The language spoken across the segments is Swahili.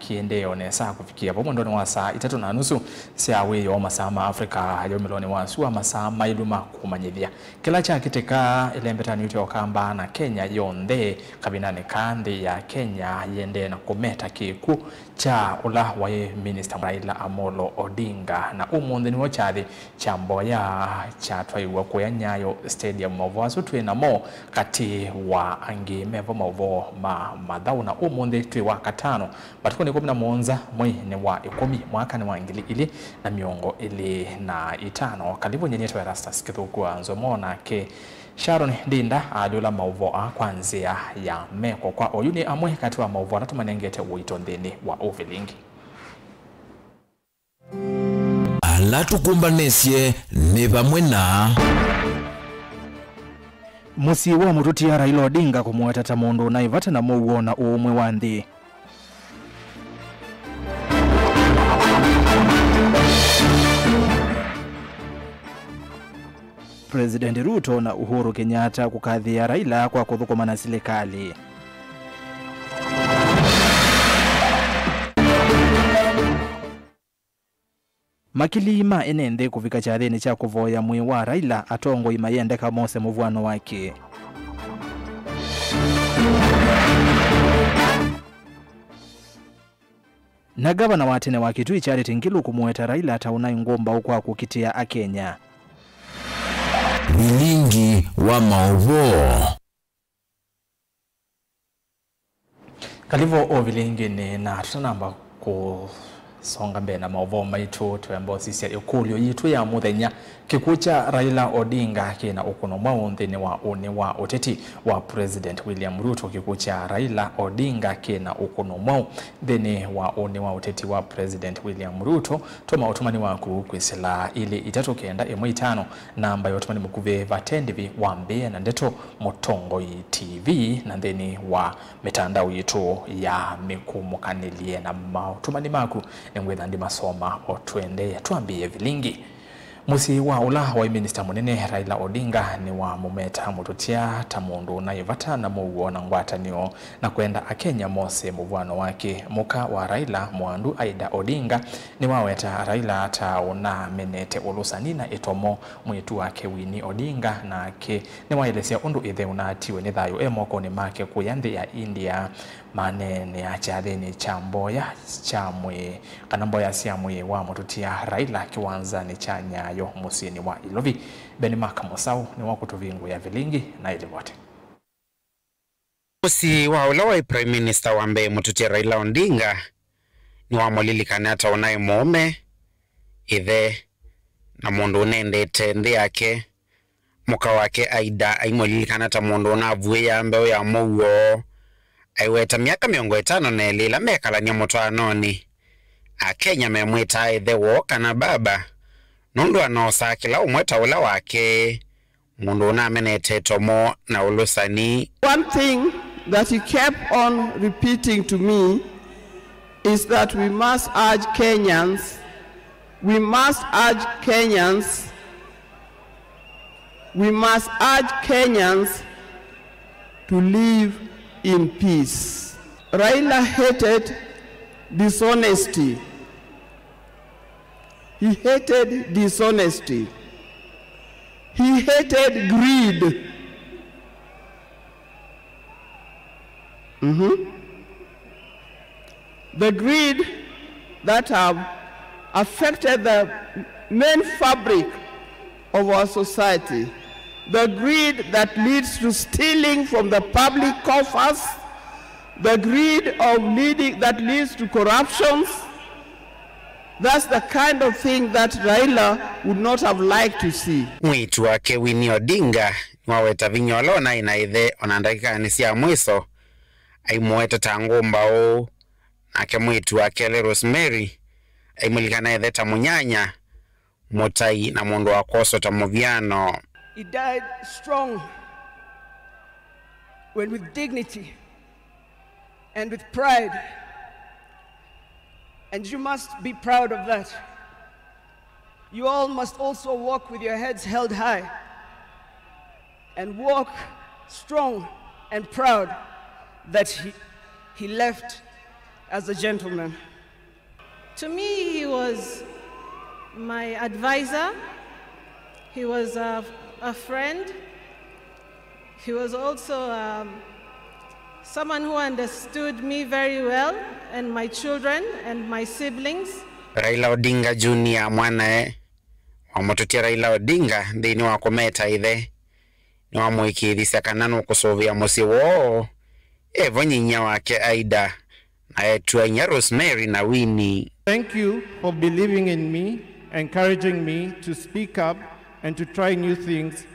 kiendeo nesa kufikia pomo ndoni wa saa 3:30 cia wiyo masaa ma Afrika hayo miloni wa suwa masaa mailuma kumanyithia kila cha kiteka ilembetani yote okamba na Kenya yonde kabinane kandi ya Kenya yende na kumeta kiku cha ula wa Minister Raila Amolo Odinga na umundi wa chade cha mboya cha twaiwa kwa Nyayo Stadium mavoaso twena mo kati wa angi mevo mavo madhau na umundi twiwa katano batuko ni 11 mwezi wa 10 mwaka ni wa 2025 kalibu nyenyeto ya Rastas kithuku nzomona ke Sharon Dinda alula mauvoa kwanzia ya meko kwa oyuni amwe kati wa mauvoa natumanengete uito ndeni wa Ovilingi. Alatukumbanesye ni pamwe na musi wa mututi ya Raila Odinga kumuweta mundu na ivata na muwona uumwe wa nthi. President Ruto na Uhuru Kenyatta kukadhia Raila kwa kuthukuma na serikali. Makilima enende kufika chathini cha kuvoya mwi wa Raila atongo imayende kamose muvwano wake. Na gavana wa tene wa Kitui Charity Ngilu kumuweta Raila atauna ngomba ukwa kukitia Akenya. Vilingi wa mauvo. Kalivo Ovilingi ni na tutanamba songa mbena mauvo maitu tuembo sisi ya ukulio yitu ya muthenya kikucha Raila Odinga kina ukuno mwaunthini wa uni wa uteti wa President William Ruto kikucha Raila Odinga kina ukuno mwaunthini wa uni wa uteti wa President William Ruto toma utumani waku kwisila ili itatu kenda M5 namba ya utumani mukuve vatendivi wa Mbeya na Ndeto Mutongo TV na ndeni wa mitandao yitu ya mikumukaniliye na utumani maku ngwetha ndi masoma otwende tuambie vilingi. Musi wa ula wa Minister munene Raila Odinga ni wa mumeta mututia tamundu na ivata na muwona ngwatanio na kwenda Akenya mose muvwano wake muka wa Raila Mwandu Aida Odinga ni waweta Raila ataona menete ulusani na itomo mwitu wake Winnie Odinga na ke ni waelesia undu ithe unatiwe ni thayo emoko ni make kuyandi ya India manene ya chathini cha mboya cha mwe kana mboya cia mwe wa mututia Raila kiwanza ni cha Nyayo musini wa Ilovi. Benimaka Musau ni wa kutuvingu ya vilingi na ilivote. Musi wa ula wa Prime Minister wa Mbeya mututia Raila Odinga ni wa mulilikanata ataonaye mume ithe na mundu unendete nthi yake muka wake Aida aimulilikanata mundu unavuye ya mbeo ya muwo aiweta miaka 50 na elila mekalania mutwanoni Akenya memwita ithe woka na baba nundu anosa kila umweta ula wake mundu unamenete tomo na ulusani. One thing that he kept on repeating to me is that we must urge Kenyans to live in peace. Raila hated dishonesty. He hated dishonesty. He hated greed. The greed that have affected the main fabric of our society. The greed that leads to stealing from the public coffers. The greed that leads to corruptions. That's the kind of thing that Raila would not have liked to see. Mwitu wake Winnie Odinga waweta vinyolo na inaithe onandakika nisia mwiso aimuweta tangu mbao nake mwitu wake Rosemary aimulikana ithe tamunyanya motai na mundu wakoso tamuviano. He died strong when with dignity and with pride. And you must be proud of that. You all must also walk with your heads held high and walk strong and proud that he left as a gentleman. To me, he was my advisor. He was a friend. He was also someone who understood me very well and my children and my siblings. Raila Odinga Junior mwanae wa mututia Raila Odinga thini wa kumeta ithe ni wa muikithia kananu kusovia musi wo evonyinya wake Aida na etuanya Rosemary na Winnie. Thank you for believing in me, encouraging me to speak up and to try new things,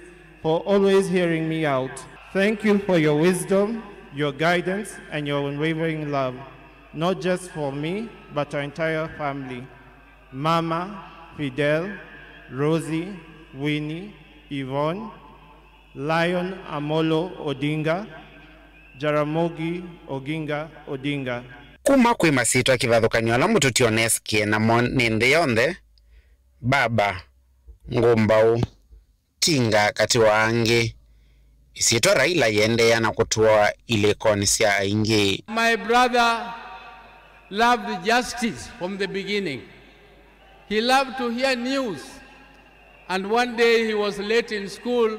for always hearing me out. Thank you for your wisdom, your guidance, and your unwavering love, not just for me, but our entire family. Mama, Fidel, Rosie, Winnie, Yvonne, Lion Amolo Odinga, Jaramogi Oginga Odinga. Kuma kwi masito akivathukanyo la mututi oneskie na nindi yonthe baba Ngumbau Tinga kati wa angi isitwa Raila yende na kutua ile konisia aingi. My brother loved justice from the beginning. He loved to hear news, and one day he was late in school,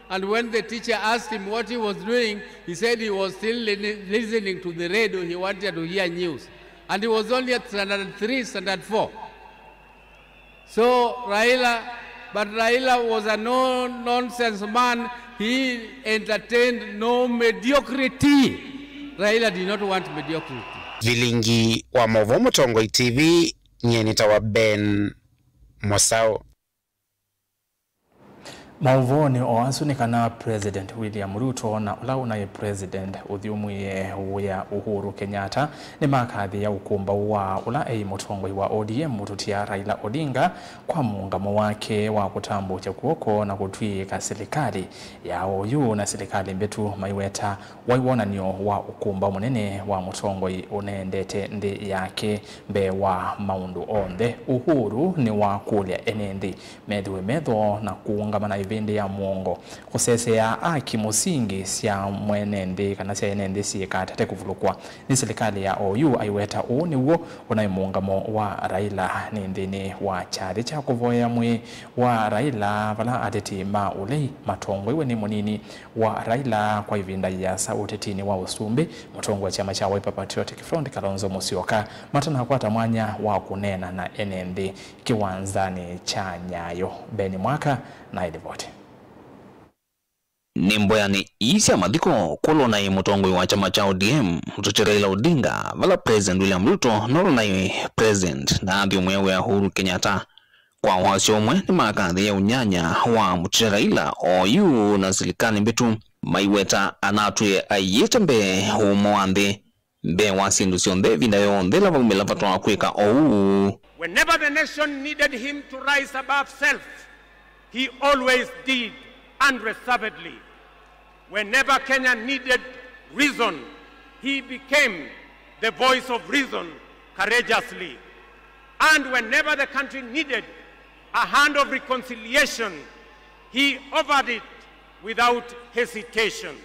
and when the teacher asked him what he was doing, he said he was still listening to the radio. He wanted to hear news, and he was only at standard 3, standard 4. So Raila was a no-nonsense man. He entertained no mediocrity. Raila did not want mediocrity. Vilingi wa Movomo Tongoi TV, nyenita wa Ben Mosao. Mauvoni oansunikana President William Ruto na ula unaye President uthiumwie ya Uhuru Kenyatta ni makathi ya ukumba wa ula mutongoi wa ODM mututia Raila Odinga kwa muungamo wake wa kutambucha kuoko na kutwika serikali ya OU na serikali mbetu maiweta waiwonanio wa ukumba munene wa mutongoi unaendete ndi yake mbe wa maundu onthe. Uhuru ni wa kulia enendi medhiwe medho na kuungamana vende ya muongo kusese ya aki musingi sia mwenende kana sia enende sieka tate kuvulukwa ni serikali ya OU aiweta ni uo unayimuungamo wa Raila ni ndini wa chari cha kuvoya mwe wa Raila vala ateti ulei matongo iwe ni munini wa Raila kwa ivinda ya sautetini wa usumbi mutongo wa chama cha Wiper Patriotic Front Kalonzo Musyoka matana kwata mwanya wa kunena na enende kiwanzani cha Nyayo. Beni Mwaka na Edivote. Nimboyani isi amadhiko kolo na mutongoi wa chama cha ODM mtuti Raila Odinga vala President William Ruto nolo na President na adhi umwewe ya Uhuru Kenyatta kwa wasi umwe ni makathi ya unyanya wa mtuti Raila OU na serikali mbetu maiweta anatuye ayeta mbe umwande mbe wasi ndusionthe vinda yonthe lava umelava tuwa kweka OU. Whenever the nation needed him to rise above self, he always did unreservedly. Whenever Kenya needed reason, he became the voice of reason courageously. And whenever the country needed a hand of reconciliation, he offered it without hesitation.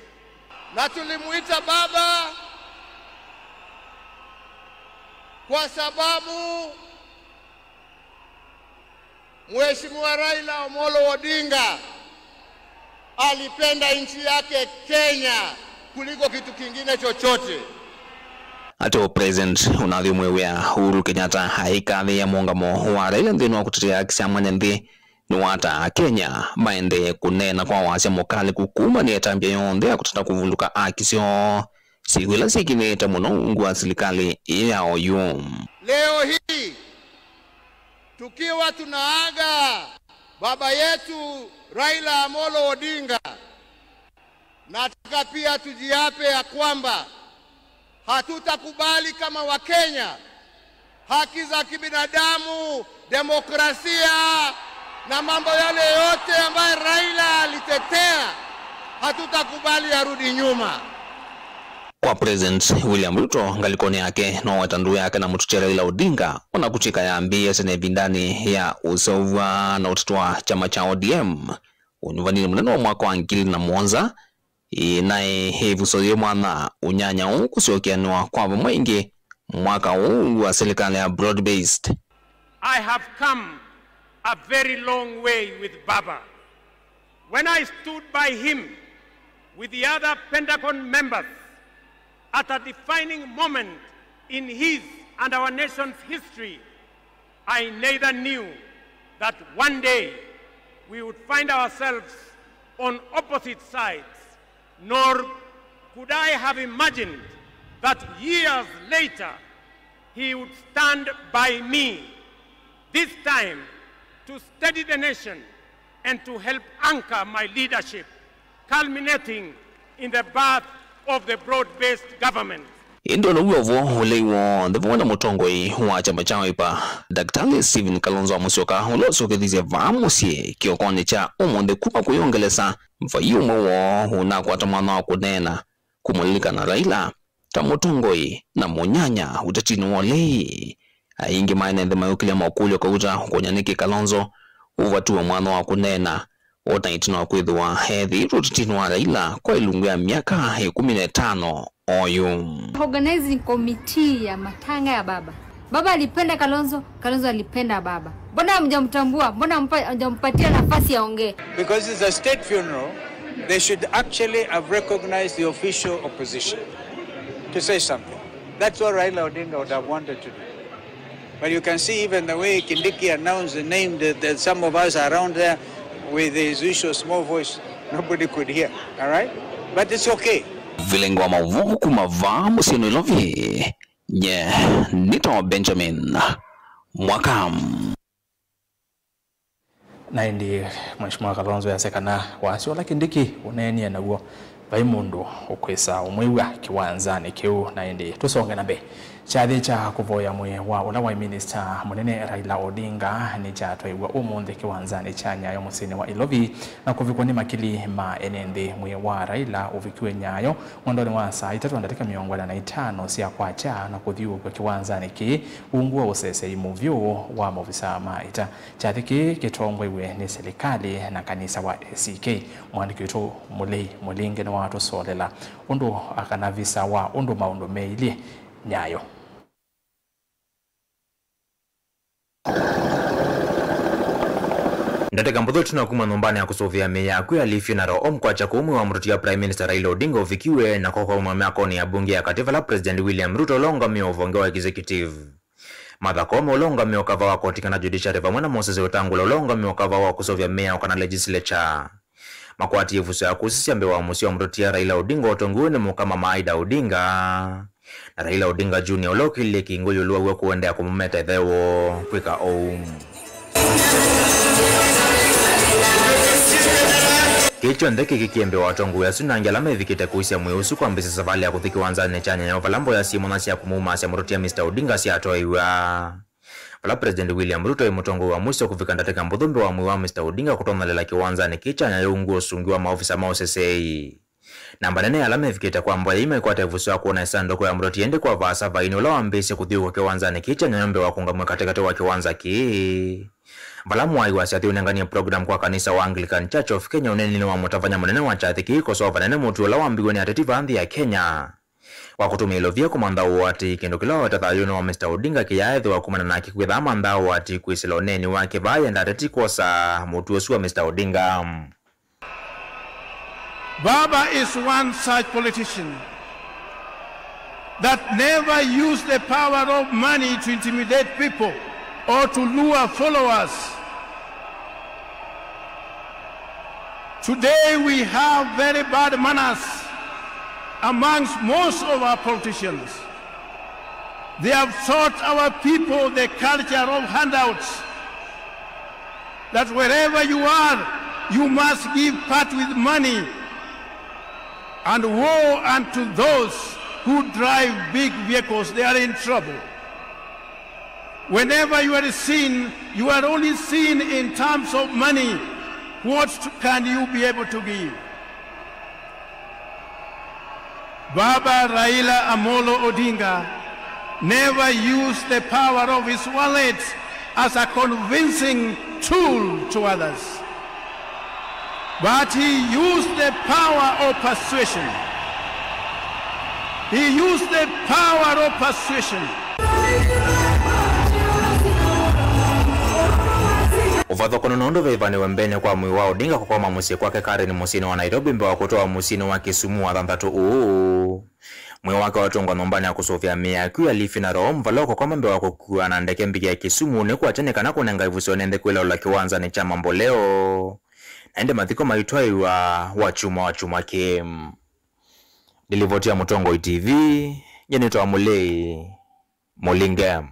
Na tulimuita baba kwa sababu Mheshimiwa Raila Amolo Odinga alipenda nchi yake Kenya kuliko kitu kingine chochote. Ato President unadhi umwewe ya Uhuru Kenyatta haikathi ya muungamo wa Raila ndinu wa kutetea kisamanya ndi nuwata Kenya maende kunena kwa wasi mokali kukuma ni etambia yonde ya kutata kuvuluka akisio sikuila sikineta muno ungu wa serikali ya OU. Leo hii tukiwa tunaaga baba yetu Raila Amolo Odinga, nataka pia tujiape ya kwamba hatutakubali kama Wakenya haki za kibinadamu, demokrasia na mambo yale yote ambayo Raila alitetea, hatutakubali arudi nyuma. Kwa President William Ruto ngalikoni yake na watandu yake na mtuti Raila Odinga wanakuchika ya ambia sene bindani ya usova na utatuwa chama cha ODM unyuvanini mneno wa mwaka wa ngili na mwonza inae hevu soye mwana unyanya kusiokianua kwa mwingi mwaka huu wa serikali ya broad based. I have come a very long way with Baba. When I stood by him with the other Pentagon members at a defining moment in his and our nation's history, I neither knew that one day we would find ourselves on opposite sides, nor could I have imagined that years later he would stand by me, this time to steady the nation and to help anchor my leadership, culminating in the birth of the broad-based government. Indono uyovo uleiwo ndivona mutongoi wa chama cha Wiper Dr. Stephen Kalonzo Musyoka ulosokethisia vamusie kiokoni cha umunde kuma kuyongelesa mfayumo wo unakwata mwana wa kunena kumulika na Raila ta mutongoi na munyanya utatini wale aingi maenende mayukilia makulio kauta kunyaniki Kalonzo uvatuwa mwana wa kunena otaitino wa kwithwa hethi utatini wa Raila kwa ilungu ya miaka 15 oyu. Organizing committee ya matanga ya baba. Baba alipenda Kalonzo, Kalonzo alipenda baba. Mbona hamjamtambua? Mbona hamjampatia nafasi ya ongee? Because it's a state funeral, they should actually have recognized the official opposition to say something. That's what Raila Odinga would have wanted to do. But you can see even the way Kindiki announced the name that some of us around there with his usual small voice, nobody could hear. All right? But it's okay. Vilengwa mavuku kumavaa musino ilovi. Nito Benjamin Mwakam. Na indi Mheshimiwa Kalonzo yasekana wasio la Kindiki uneni naguo vaimundu ukwisa umwiwa kiwanzani kiu na indi tusonge nabe chathi cha kuvoya mwe wa ula wa minister munene Raila Odinga ni cha toiwa umundi kiwanzani cha Nyayo musini wa Ilovi na kuvikwa ni makili ma enende mwe wa Raila uvikiwe Nyayo mwandoni wa saa 3:45 sia kwacha na kuthiu kwa kiwanzani ki ungua usese imuvyo wa movisa maita chathi ki kitongwe ni serikali na kanisa wa ACK mwandiki wetu Mulei Mulinge na watu solela undu akanavisa wa undu maundo meili Nyayo. Ndateka mbodho tunakuma nombani ya kusovia meya kuya lifi na roho mkwacha kuumwe wa mrutia Prime Minister Raila Odinga ufikiwe na koko umamiakoni ya bunge ya katifa la President William Ruto longa mio uvongewa executive. Martha Koome olonga mio kava wa kotika na judiciary pamwena Moses Wetangula olonga mio kava wa kusovia meya wakana legislature. Makwati yevuso ya kusisi ambe wa musi wa mrutia Raila Odinga otonguwe ni mukama Maida Odinga. Na Raila Odinga Junior olokile kingoyo luwa uwe kuwende ya kumumeta idhewo kwika Kicho ndeke kikiembe watongu ya sunangia vikite kuisia mweusu kwa mbisi savali ya kuthiki wanzane chanya ya valambo ya simu nasi ya kumuma asya mrutia Mr. Odinga siya atoiwa. Vala President William Ruto imutongu wa mwiso kufika ndateka mbudhumbi wa mwiwa Mr. Odinga kutona lela kiwanzane kichanya ya ungu osungiwa maofisa maosesei. Namba nene alame vikite kwa mbwa ime kwa tevusu ya kuona isandoko ya mruti ende kwa vasa vaini ula wambisi kuthiu kwa kiwanzane kichanya yombe wa kungamwe katikati wa kiwanza ki. Valamu wa iwasi unengania program kwa kanisa wa Anglican Church of Kenya unenini wa mutafanya mwenene wa chathiki koso vanene mutu ula wambigweni atetifa andhi ya Kenya. Wakutumia ilovia kumanda uwati kendo kila watatayuno wa Mr. Odinga kiyaethi wa kumana na kikwitha manda uwati kuisila uneni wake vaya ndateti kosa mutu osu wa Mr. Odinga. Baba is one such politician that never used the power of money to intimidate people or to lure followers. Today we have very bad manners amongst most of our politicians. They have taught our people the culture of handouts, that wherever you are, you must give part with money. And woe unto those who drive big vehicles, they are in trouble. Whenever you are seen, you are only seen in terms of money. What can you be able to give? Baba Raila Amolo Odinga never used the power of his wallet as a convincing tool to others, but he used the power of persuasion. He used the power of persuasion Uvathokono nondo vevane wembene kwa mwi wa Odinga kwa mamusie kwake Karen musini wa Nairobi mbewa kutoa musini wa Kisumu wa thantatu mwi wake watongwa nombani ya kusofia miaku ya lifi na roho mvaloko kwa mbewa kukua na ndeke mbigi ya Kisumu ni kuachane kana kunenga ivuso nende kwela ula kiwanza ni chama mboleo na ende mathiko maitwai wa chuma kim nilivotia Mutongo TV yenitoa Mulei Molingam.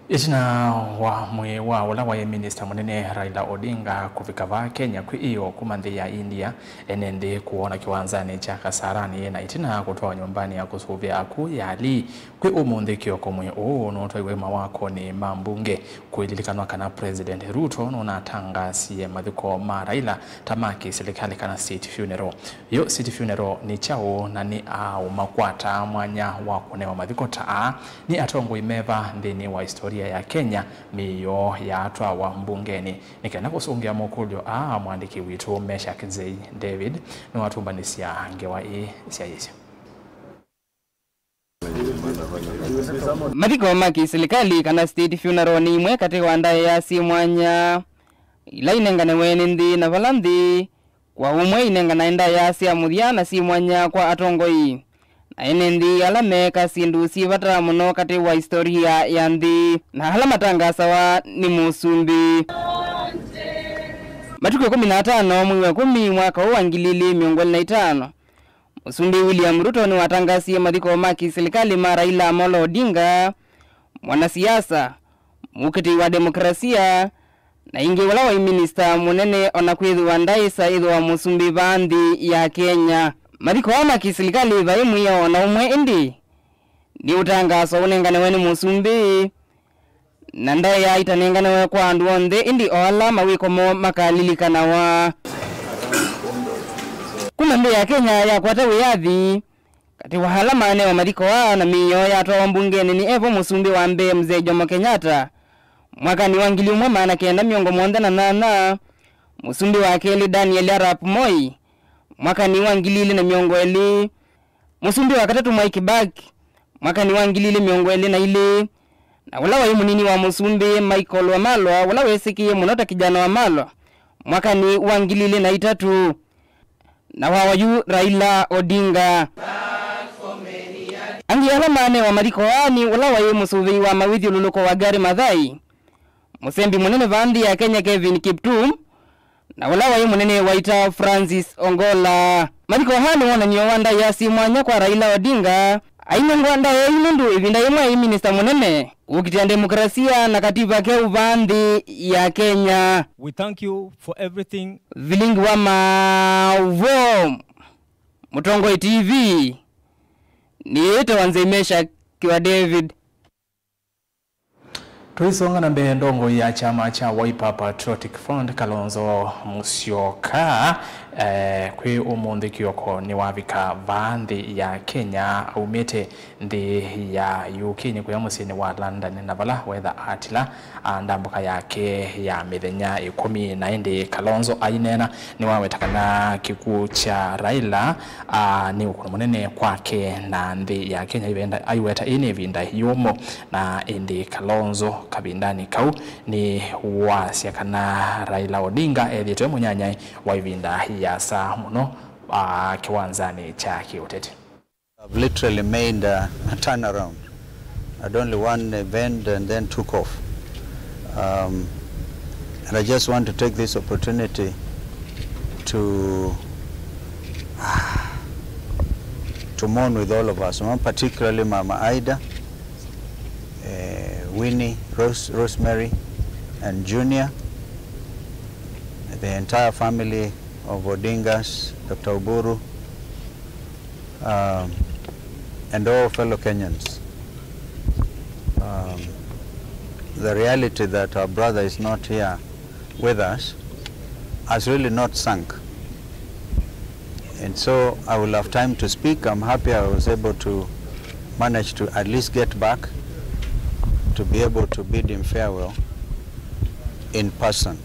Itina wa mwe wa wala wa Minister munene Raila Odinga kufika va Kenya kwi iyo kumandhi ya India enende kuona kiwanzani cha Kasarani na itina kutoa nyumbani ya kusuvia aku yali kwi umundi kioko mwe noto iwema wako ni mambunge kuilikanwa kana President Ruto nuna tanga siye madhiko ma Raila tamaki serikali kana state funeral. Yo state funeral ni chao na ni makwata mwanya wako ne wa madhiko taa ni atongo imeva ndini wa historia ya Kenya miyo ya atwa wa mbungeni nikena kusungia mokulyo mwandiki witu Meshak Zei David ni watumbanisia ngewa siya yisi mathiko maki serikali kana state funeral ni imwe katika wandaye ya si mwanya ila inengane wenendi na valanthi kwa umwe inengana enda ya si amudhiana si mwanya kwa atongoi na enendi alameka sindu sivatara muno kati wa historia ya nthi na hala matangasa wa ni musumbi matuko 15 mwi wa 10 mwaka wa 2025 Musumbi William Ruto ni watangasie mathiko maki serikali ma Raila Amolo Odinga mwanasiasa mukiti wa demokrasia na ingi wala wa minister munene onakwithu wandaisa idho wa Musumbi bandi ya Kenya mathiko maki serikali vaimu ya na umwe indi ni utangaso unengane weni Musumbi na ndaye ya itanengane we kwa andu onthe indi oala mawiko mo makalilikana wa kumambe ya Kenya ya kwata wiyathi kati wahala mane wa mathiko na miyo ya atwa mbungeni ni Evo Musumbi wa mbe Mzee Jomo Kenyatta mwaka ni wa 1978 Musumbi wa keli Daniel Arap Moi mwaka ni wa 2020 Musumbi wa katatu Mwai Kibaki mwaka ni wa 2021 na wala wa munini wa Musumbi Michael Wamalwa wala wesikie munota kijana Wamalwa mwaka ni wa 2003 na wawayu Raila Odinga angi ala mane wa mathiko ani wala wa Musumbi wa mawithi luluko wa Gari Mathai Musembi munene vandi ya Kenya Kevin Kiptum na wala wa munene waita Francis Ongola mathiko hani wona niyo wanda ya si mwanya kwa Raila Odinga aina ngwanda ya imundu ivinda yemwe minister munene ukitia demokrasia na katiba ke uvandi ya Kenya. We thank you for everything. Vilingi wa mavo Mutongo TV ni ete wanze Meshak kiwa David. Tuisonga na mbele ndongo ya chama cha Wiper Patriotic Front Kalonzo Musyoka kwi umundi kioko ni wavika vandhi ya Kenya umete ndi ya UK ni kuya musini wa London na vala weather atila ndambuka yake ya mithenya 10 Kalonzo ainena ni wawetakana kiku cha Raila ni ukuna munene kwake na ndi ya Kenya ibenda aiweta ini vinda yomo na indi Kalonzo kabindani kau ni wasiakana Raila Odinga edhitwe munyanya wa ivinda ya saa muno kiwanzani cha kiutete. I've literally made a turnaround. I'd only one event and then took off. And I just want to take this opportunity to mourn with all of us, particularly Mama Ida, Winnie, Rosemary, and Junior, the entire family of Odingas, Dr. Oburu, and all fellow Kenyans. The reality that our brother is not here with us has really not sunk. And so I will have time to speak. I'm happy I was able to manage to at least get back to be able to bid him farewell in person.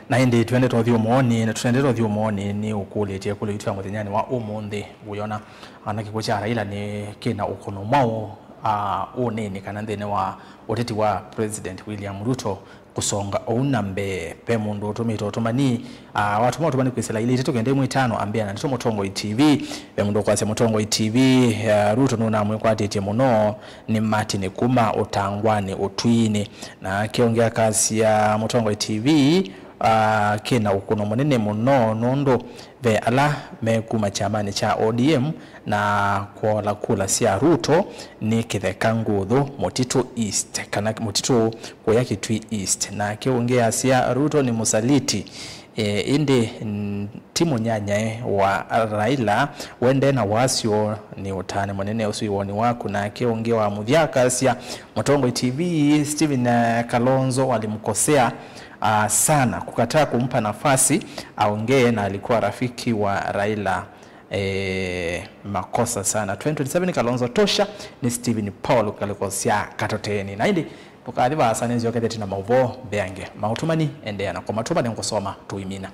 na indi twende tothiumoni na tunende tothiumoni ni ukulitie kule itu ya muthenyani wa umuthi uyona anakiko cha Raila ni kina ukono mwao unini kana nthini wa uteti wa President William Ruto kusonga unambe pe mundu utumito tumani watu moto bani kwisela ile tokende mu 5 ambia na ntomo tongo TV pe mundu kwase mutongo TV Ruto nuna mwe kwatete muno ni Martin Kuma utangwani utwini na kiongea kasi ya mutongo TV kina ukono munene muno nondo ve ala mekuma chamani cha ODM na kwa la kula sia Ruto ni kitheka nguthu Mutito East kana Mutito kwa yake Kitui East na kiongea sia Ruto ni musaliti inde timu nyanya wa Raila wende na wasio ni utane munene usiwoni wako na kiongea wa muthiaka sia Mutongo TV Steven Kalonzo walimkosea sana kukataa kumpa nafasi aongee na alikuwa rafiki wa Raila makosa sana 2027 Kalonzo tosha ni Stephen Paul kalikosia katoteni na hindi tukadhiba asane zio kadeti na mauvo beange mautumani endea na kwa matumani ngosoma tuimina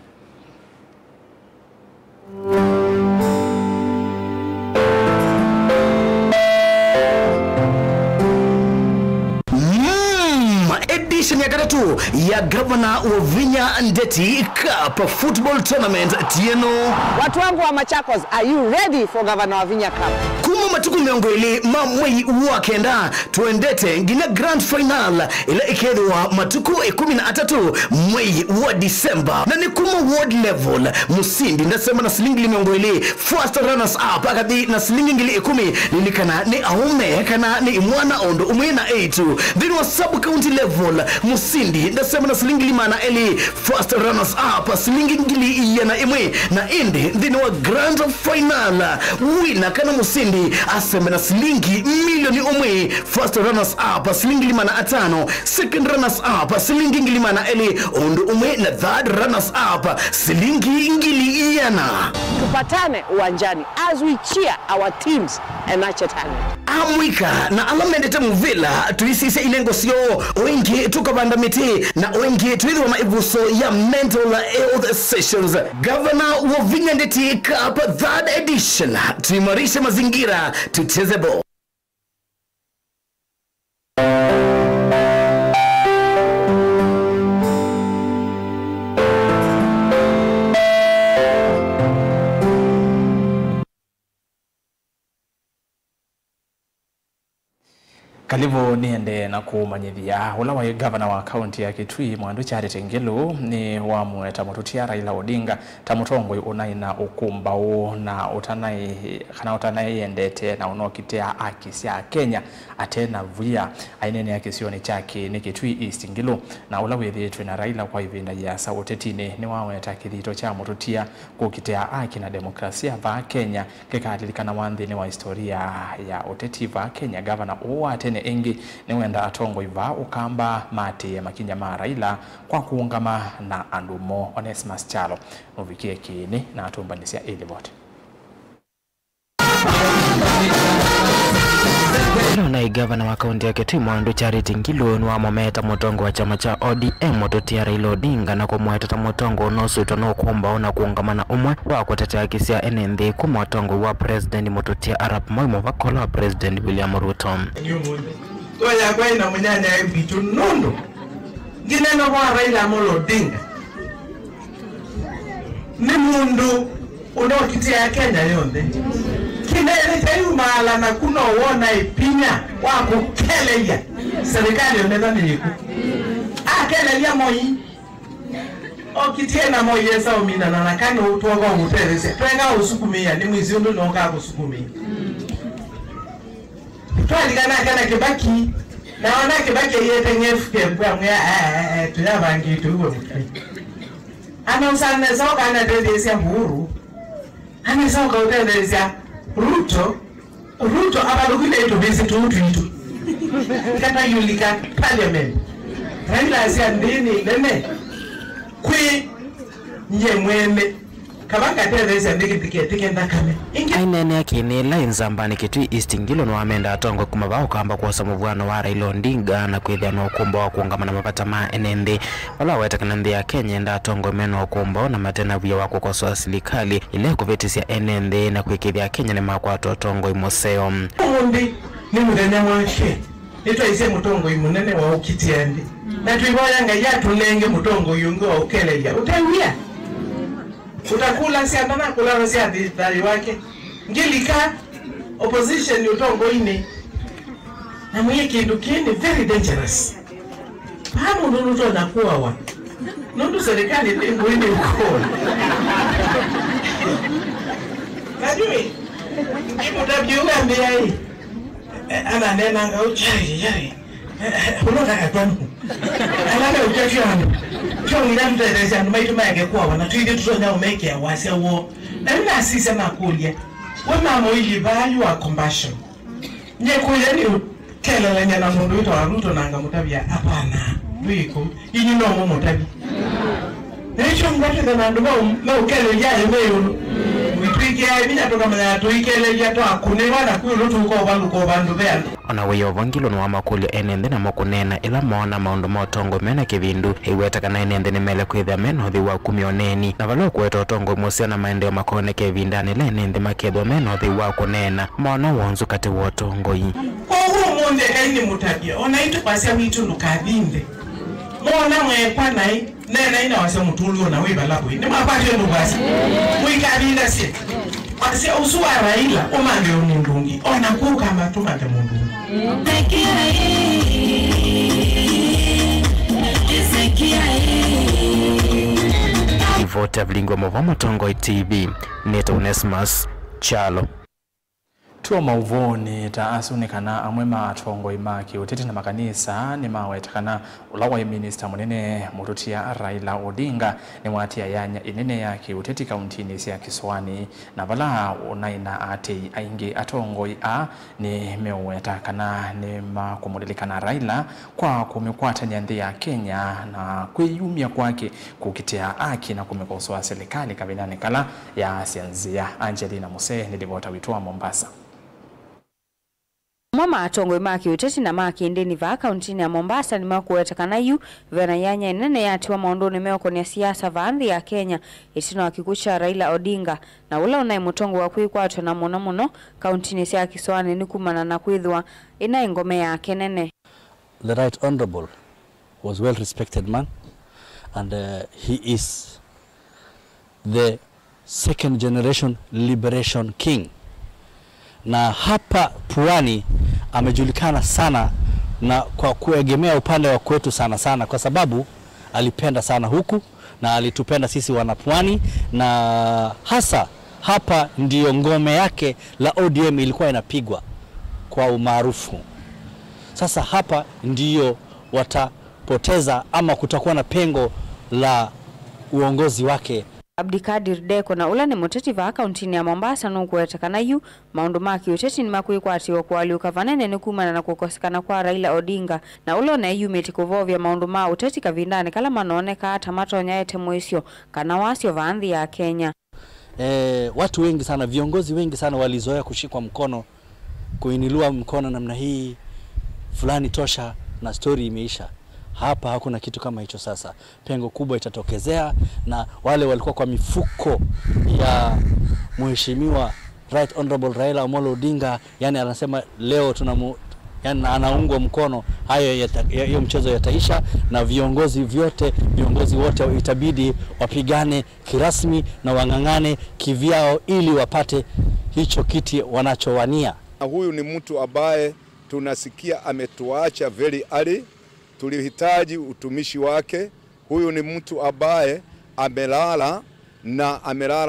edition ya gatatu ya Governor Wavinya Ndeti Cup Football Tournament tieno. Watu wangu wa Machakos, are you ready for Governor Wavinya Cup? Kuma matuku miongoli mamwei wakenda tuendete ngina grand final ila ikedwa matuku 13 mwei wa Disemba na ni kuma world level musindi ndasema na silingi miongoli first runners up akadi na silingi ngili 10 nilikana ni aume kana ni mwana ondo umwena 8 then wa sub county level musindi ndasema na silingi limana eli first runners up silingi ngili yana imwe na indi then wa grand final winner kana musindi aseme na silingi milioni umwe first runners up silingi limana 5 second runners up silingi ngili mana eli ondo umwe na third runners up silingi ngili yana. Tupatane uwanjani as we cheer our teams and nurture talent. Amwika na alamendete muvila tuisise ilengo sio wengi tukabanda miti na wengi tuidhiwa maivuso ya mental health sessions. Governor Wavinya Ndeti Cup 3rd edition, tuimarishe mazingira tucheze ball. Kalivo niende na kumanyithia ula wa governor wa county ya Kitui Mwandu Charity Ngilu ni wa mweta mututia Raila Odinga tamutongwe unaina ukumba na utanai endete na unokitea akisia Kenya atena vuya ainene yake sioni chake ni Kitui East Ngilu na ula wethe na Raila kwa ivinda ya sautetine ni wa mweta kithito cha mututia kukitea aki na demokrasia va Kenya kekadilikana wanthi ni wa historia ya uteti va Kenya governor uwate engi ni wenda atongo iva ukamba mati ya makinya ma Raila kwa kuungama na Andumo Onesimus Chalo muvikie kini na atumbanisia Elibot. Na gavana wa kaunti ya Kitui Mwandu Charity Ngilu ni wa mometa mutongo wa chama cha ODM mututia Raila Odinga na kumweta mutongo unosuitwa no kuomba na kuungamana umwe wa kutetea kisia NND kuma mutongo wa president mututia Arap Moi Muvakolo wa president William Ruto. Toya kwa ina munyanya bitu nondo gineno wa Raila Amolo Odinga ni mundu unokitia Kenya yonde kinene tayu mala na kuno wona ipinya wa kukeleya serikali oneza niku akeleya Moi okitie na Moi yesa omina na nakani utwaga umuterese twenga usukumia ni mwizi ndo noka kusukumia twaligana kana Kibaki naona Kibaki yete nyefuke kwa mwa tuyabangi tuwe ana usana soka na tendezia Uhuru ana soka utendezia Ruto abalukile to visit utu kata yulika parliament Raila asia ndini nene kwi nye mwene kabanga tele ise ndikitike ndakame ainene akini lainzambani kitui East Ngilo no amenda atongo kumabao kamba kwa samuvano wa Raila Odinga na kwithia no kumba wa kuungamana mapata ma enende wala wetakana nthi ya Kenya nda atongo meno kumba na matena vya wako kwa serikali ile kuvetisia enende na kwikithia Kenya ni makwato atongo imoseo mundi ni muthenya mwake nitwa ise mutongo imunene wa ukitiendi na tuiboya ngaya tulenge mutongo yungo wa ukeleya utawia utakula si andana kula si aditari wake ngilika opposition utongo ine na mwenye kindu kini very dangerous hamu nunu to nakuwa wa nundu serikali ndingu ine uko najui imu tabiunga mbia hii ana nena nga uchari yari unoka katonu alame uchafi wangu Chongi na mtendezi anu maitu mayage kuwa wana tuide tutonya umeke ya wase uo na mina asise makulia wema moili value wa compassion nye kulia ni kelele nye na mundu ito wa ruto nanga mutabia apana wiko inyi no mutabi na hicho mgatu na nduma ukele ya yewe wipike minya toka manya tuikele ya to akune wana kuyo lutu uko bandu bea ona weyo vangilo no amakuli enende na mokunena ila mona maundu motongo mena kivindu iweta kana enende ni mele kwithia meno thi wa kumioneni na valo kweta tongo musia na maendeo makone kevindani le enende makedwa meno thi wa kunena mona wonzu kati wotongo yi ohu monde kaini mutabia ona itu pasia witu nukadinde mona mwekwa nai nena ina wase mutulu na wiba labo ni mapati ndo basi mwikabinda si basi usuwa Raila omange onundungi ona kuka matuma te mundu Ivota Vlingwa Movomo Tongo TV Neto Onesmus Chalo tuwa mauvoni taasunikana amwema atongo imaki uteti na makanisa ni mawetakana ulawa minister munene murutia Raila Odinga ni mwatia yanya inene yake uteti kauntini siya Kiswani na vala unaina ate aingi atongo ni mewetakana ni makumulilikana Raila kwa kumikwata nyanthi ya Kenya na kuiyumia kwake kukitia aki na kumikosoa serikali kabinani kala ya sianzia. Angelina Muse nilivota wituwa Mombasa. Mama atongo maki uteti na maki ndeni va kauntini ya Mombasa ni makuwetakana yu vena yanya inene yatiwa maondoni meo kwenye siasa vaandhi ya Kenya itino wakikucha Raila Odinga na ula unai mutongo wa kuikwatwa na muno kauntini siya Kiswani ni kumana na kuidhwa ina ingome ya kenene. The Right Honorable was well respected man and he is the second generation liberation king. Na hapa Pwani amejulikana sana na kwa kuegemea upande wa kwetu sana kwa sababu alipenda sana huku na alitupenda sisi wanapwani na hasa hapa ndiyo ngome yake la ODM ilikuwa inapigwa kwa umaarufu. Sasa hapa ndiyo watapoteza ama kutakuwa na pengo la uongozi wake. Abdikadir Deko na ula ni muteti va kauntini ya Mombasa nukuwetakana yu maundu maki uteti ni makuikwatiwa kwa waliuka vanene ni kumana na kukosekana kwa Raila Odinga na ula na yu metikuvovya maundu maa uteti kavindani kala manaoneka hata matonya ete mwisio kana wasio vaandhi ya Kenya. Watu wengi sana, viongozi wengi sana walizoea kushikwa mkono, kuiniliwa mkono namna hii fulani tosha na story imeisha. Hapa hakuna kitu kama hicho sasa. Pengo kubwa itatokezea na wale walikuwa kwa mifuko ya mheshimiwa Right Honorable Raila Amolo Odinga, yani anasema leo yani anaungwa mkono, hiyo mchezo yataisha na viongozi wote itabidi wapigane kirasmi na wangangane kivyao ili wapate hicho kiti wanachowania. Huyu ni mtu ambaye tunasikia ametuacha very early. Tulihitaji utumishi wake. Huyu ni mtu ambaye amelala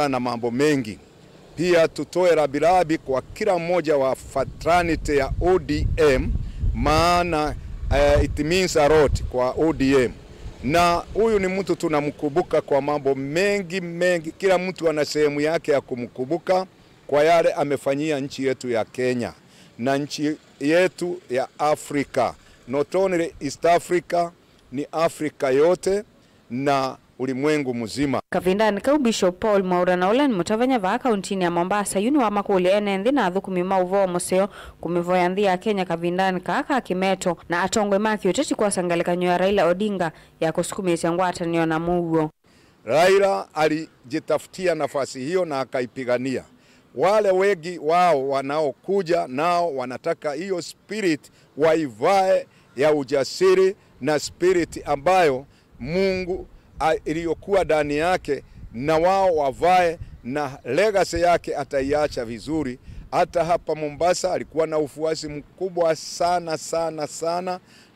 na mambo mengi. Pia tutoe rabirabi kwa kila mmoja wa fraternity ya ODM, maana it means a lot kwa ODM. Na huyu ni mtu tunamkumbuka kwa mambo mengi. Kila mtu ana sehemu yake ya kumkumbuka kwa yale amefanyia nchi yetu ya Kenya na nchi yetu ya Afrika. Not only East Africa, ni Afrika yote, na ulimwengu mzima. Kavindani kau Bishop Paul Mwaura na ula ni mutavanya va kauntini ya Mombasa yuni wa makuli enendi na thukumi mauvo museo kumivoya nthi ya Kenya Kavindani kaka Kimeto na atongwe maki uteti kwa sangalekanyo ya Raila Odinga ya kusukumisya ngwatanio na Mugo. Raila alijitafutia nafasi hiyo na akaipigania. Wale wengi wao wanaokuja nao wanataka hiyo spirit waivae ya ujasiri na spirit ambayo Mungu iliyokuwa ndani yake, na wao wavae na legacy yake ataiacha vizuri. Hata hapa Mombasa alikuwa na ufuasi mkubwa sana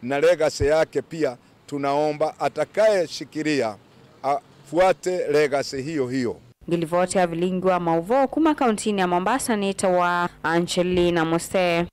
na legacy yake pia tunaomba atakaye shikilia afuate legacy hiyo. Ngilivote avilingwa mauvo kuma kauntini ya Mombasa nita wa Angelina Mose.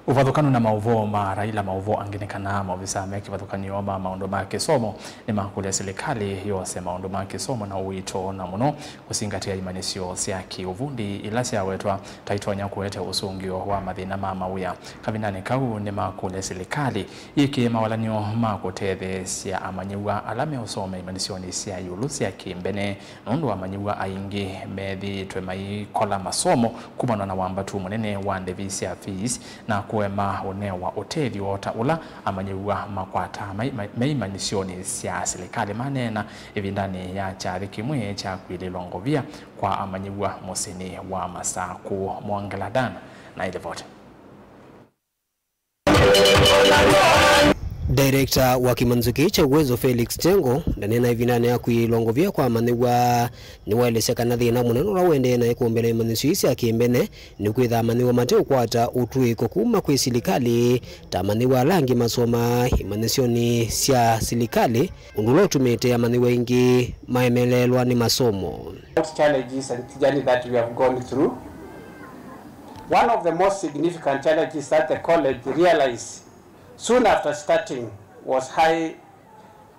Uvathukanu na mauvo ma Raila mauvo anginekana maofisa meki vathukanio ma maundu ma kisomo ni makuli ya serikali yose maundu ma kisomo na uito na muno kusingatia imanisio cia kiuvundi ila ciawetwa taitonya kuete usungio wa mathina ma mawia. Kavindani kau ni makuli ya serikali iki mawalanio ma kutethe cia amanyiwa alame usome imanisioni cia yulu cia kimbene nundu amanyiwa aingi methi twemai kola masomo kumana na wambatu munene wa ndevi cia fees na kuema onewa otethio ota ula amanyiwa makwata meimanisioni cia serikali manena ivindani ya chari kimwe cha kwililongovia kwa amanyiwa musini wa Masaku Mwangaladan na ile vote. Director wa Kimanzuki cha Uwezo Felix Tengo ndanena ivinane ya kuilongovia kwa maniwa ni walesekana thina munene rawende na ikumbele imanisio isi akimbene ni kwitha maniwa mateo kwata utuiko kuma kwi silikali ta maniwa langi masoma imanisioni sia silikali undulo tumete ya maniwa ingi maemelelwa ni masomo. Challenges and journey that we have gone through. One of the most significant challenges that the college realized soon after starting was high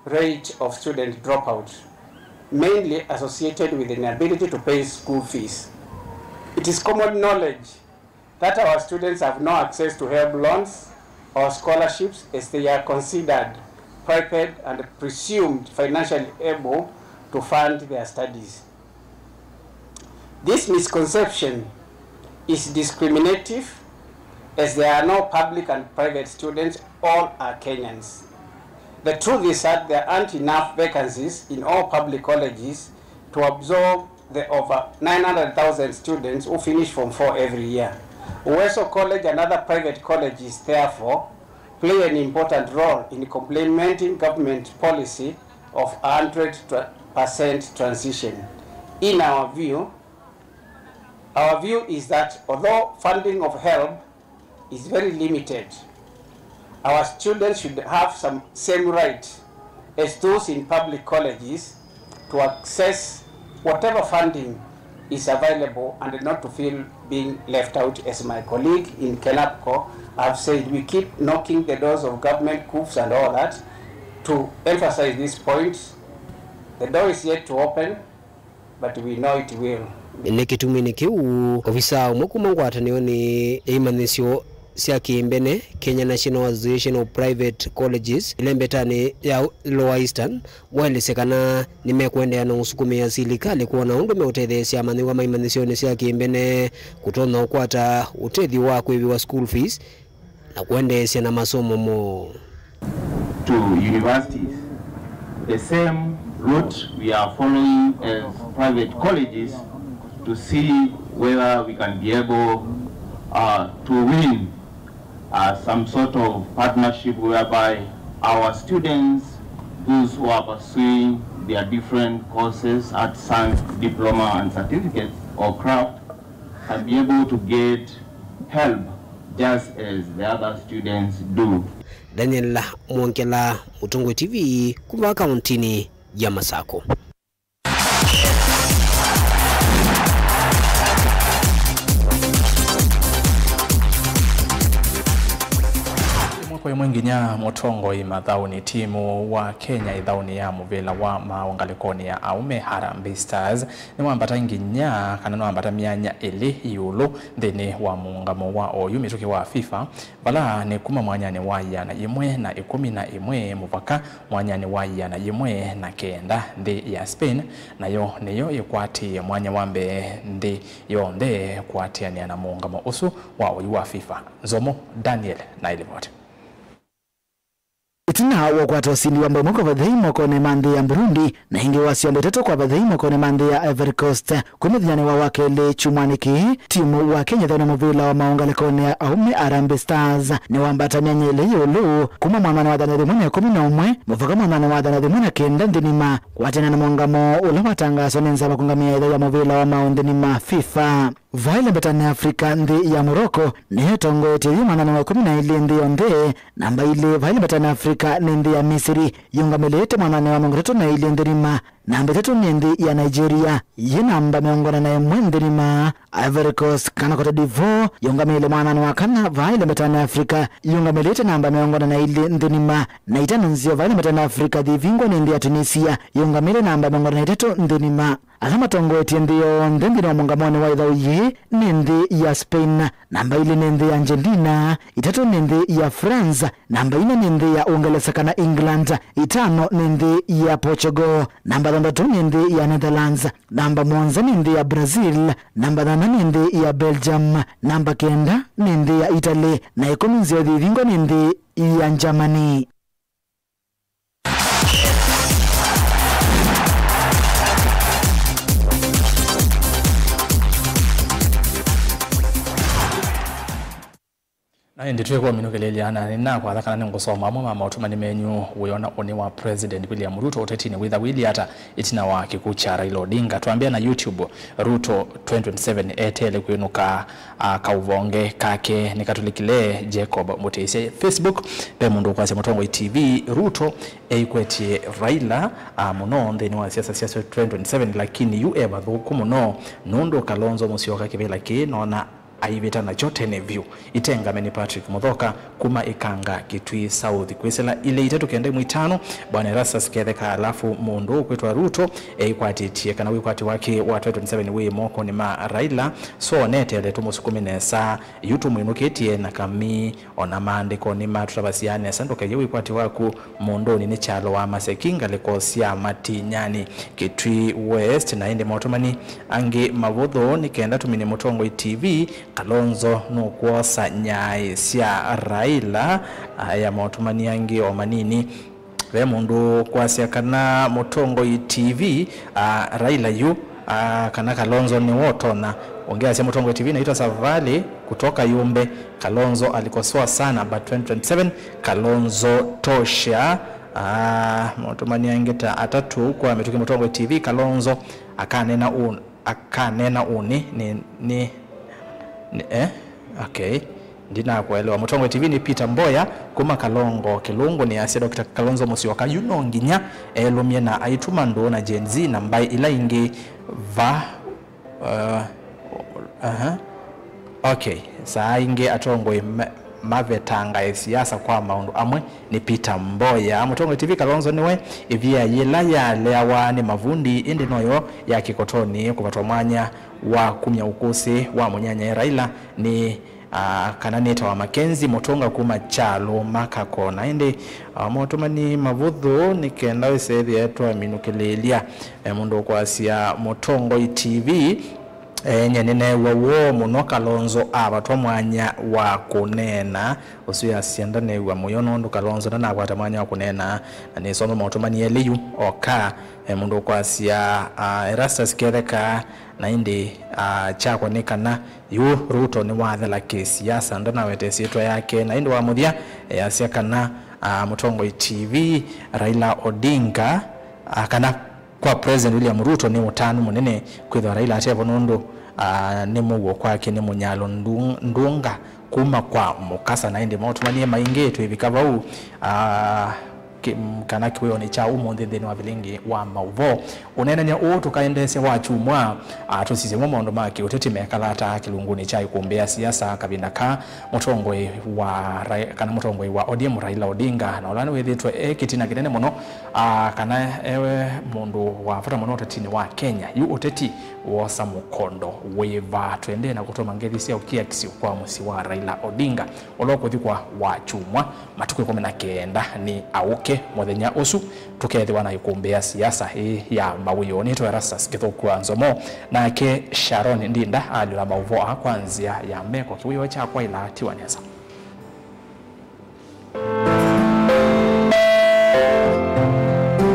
rate of student dropout, mainly associated with the inability to pay school fees. It is common knowledge that our students have no access to help loans or scholarships as they are considered private and presumed financially able to fund their studies. This misconception is discriminative as there are no public and private students, all are Kenyans. The truth is that there aren't enough vacancies in all public colleges to absorb the over 900,000 students who finish Form 4 every year. Uwezo College and other private colleges, therefore, play an important role in complementing government policy of 100% transition. In our view is that although funding of help is very limited, our students should have some same right as those in public colleges to access whatever funding is available and not to feel being left out. As my colleague in Kenapco have said, we keep knocking the doors of government coups and all that to emphasize this point. The door is yet to open, but we know it will. Nekitumini kiu ofisa umukuma ngwatanio ni imanisio sia kimbene Kenya National Association of Private Colleges ilembetani ya Lower Eastern walesekana nimekwenda na usukumi ya serikali kuona undu meutethesya maniwa maimanisio sia kimbene kutona ukwata utethi wa kwiwa school fees na kuendesya na masomo mo to universities. The same route we are following as private colleges to see whether we can be able to win some sort of partnership whereby our students, those who are pursuing their different courses at science, diploma and certificates or craft, can be able to get help just as the other students do. Daniel Mwankela, Mutungu TV, kuva kauntini ya Masako. Kwa mwingi nginya motongo imathauni timu wa Kenya ithauni ya muvila wa maungalikoni ya aume Harambee Stars ni wambata nginya kana no wambata mianya ili yulu thini wa muungamo wa oyu mituki wa FIFA bala ni kuma mwanyani wa yana imwe na 11 muvaka mwanyani wa yana imwe na kenda ndi ya Spain nayo niyo ikwati mwanya wambe ndi yonde kwatiania na muungamo usu wa oyu wa FIFA. Zomo Daniel na ilivoti. Itina wakwata usindi wa mbomoko vadhaimo kone mande ya Burundi na hingi wasi ombeteto kwa vadhaimo kone mande ya Ivory Coast. Kumithanyani wa wakele chumwaniki timu wa Kenya dhana mvila wa maungalikoni ya aume Harambee Stars ni wambata nyanyele yulu kuma mwanane wa dhana dhimuna ya 11 mufaka mwanane wa dhana dhimuna kenda ndinima watena na mwangamo ula watangaso nenza wakungamia idha ya mvila wa maundinima FIFA. Vaile betani Afrika ndi ya Morocco ni tongo eti mwanane wa 12 ndi yonde namba ile vaile betani Afrika ndi ya Misiri yungamelete mwanane wa Mongoreto na ile ndinima namba 3 ndi ya Nigeria namba miongona na mwendinima Ivory Coast kana Cote d'Ivoire yungamele mwanane wa kana vaile betani Afrika yungamelete namba miongona na ile ndinima na itano nzio vaile betani Afrika divingwa ndi ya Tunisia yungamele namba miongona na 3 ndinima. Alama tongo eti ndiyo ndendino mungamone wa idhauye nindi ya Spain namba ile nindi ya Argentina itatu nindi ya France namba ine nindi ya Uingereza kana England itano nindi ya Portugal namba 3 nindi ya Netherlands namba 1 nindi ya Brazil namba 8 nindi ya Belgium namba 9 nindi ya Italy na 10 nzio dhivingo nindi ya Germany. Na nditwe kwa minukeleliana na kwa thakana ngosoma mama utuma ni menyu uyona oni wa President William Ruto utetini with Willy hata itina wa kikucha Raila Odinga tuambia na YouTube Ruto 2027 etele kuinuka kauvonge kake nikatulikile Jacob Mutese Facebook pe mundu kwa Semotongo TV Ruto eikwetie Raila muno ndeni wa siasa 2027 lakini eba thuku muno nundo Kalonzo Musyoka kibela ki nona aiveta na jote ne view itenga meni Patrick Muthoka kuma ikanga Kitui South kwesela ile itatu kende mwitano bwana Erastus Ketheka alafu mundu kwetwa Ruto eikwatitie kana wikwati wake wa 2027 we moko ni ma Raila so nete le tumusukuminesa yutu mwinuketie na kami ona mandiko ni maturabasiane sandoka yewe kwati waku mundu ni chalo wa Masekinga lekosia Matinyani Kitui West na inde motomani ange mavudho nikenda tumini Mutongo TV Kalonzo nukuosa nyai sia Raila ya mautumani yangi o manini we mundu kwasia kana Mutongo TV Raila yu kana Kalonzo ni wotona ongea sia Mutongo TV na ito Savali kutoka Yumbe Kalonzo alikosoa sana but 2027 Kalonzo tosha mautumani yangi atatu kwa ametuki Mutongo TV Kalonzo akanena uni ni okay ndina kuelewa Mutongo TV ni Peter Mboya kuma Kalongo Kilungu ni asia Dr. Kalonzo Musyoka yuno nginya elumye na aituma ndo na Gen Z na mbai ila ingi va okay saa ingi atongo mavetanga siasa kwa maundu amwe ni Peter Mboya Mutongo TV Kalonzo niwe ivia yela ya lewa ni mavundi indi noyo ya kikotoni kupatwa mwanya wa kumya ukusi wa munyanya Raila ni kananeta wa Makenzi Mutonga kuma chalo makako na indi motomani mavudhu nikenda wesethi yetu aminukelelia mundu kwa asia Mutongo TV nyenene wawo muno Kalonzo abatwa mwanya wa kunena usuya siendane wa muyono ndo Kalonzo na akwata mwanya wa kunena ni somo motomani eliyu oka mundu kwa asia Erastus Ketheka na indi chako nikana yu Ruto ni wathela kisiasa ndana wetesi yetu yake na indi wa muthia asia kana Mutongo TV Raila Odinga kana kwa President William Ruto ni mutano munene kwitha Raila atevo nundu ni muwo kwake ni munyalo ndunga kuma kwa mukasa na indi mautumanie mainge tu ibikava u kana kiweo ni cha umo thini wa vilingi wa mauvo unenenya u tukaendese wa chumwa tusisemo maondo maki uteti mekalata kilunguni cha ikumbea siasa kabina ka mutongwe wa ODM Raila Odinga na olani wethitwe kitina kinene muno kana ewe mundu wa fata muno utetini wa Kenya yu uteti wosa mukondo weva twende na kutoma ngeli cia ukiakisi kwa musi wa Raila Odinga olokuthikwa wa chumwa matuku 19 ni auke muthenya usu tukethwa na ikumbea siasa hii ya mawiyoni to Erastus Githukua Nzomo nake Sharon Ndinda alira mauvo kwanzia ya meko kiwiyo cha kwa ila tiwaneza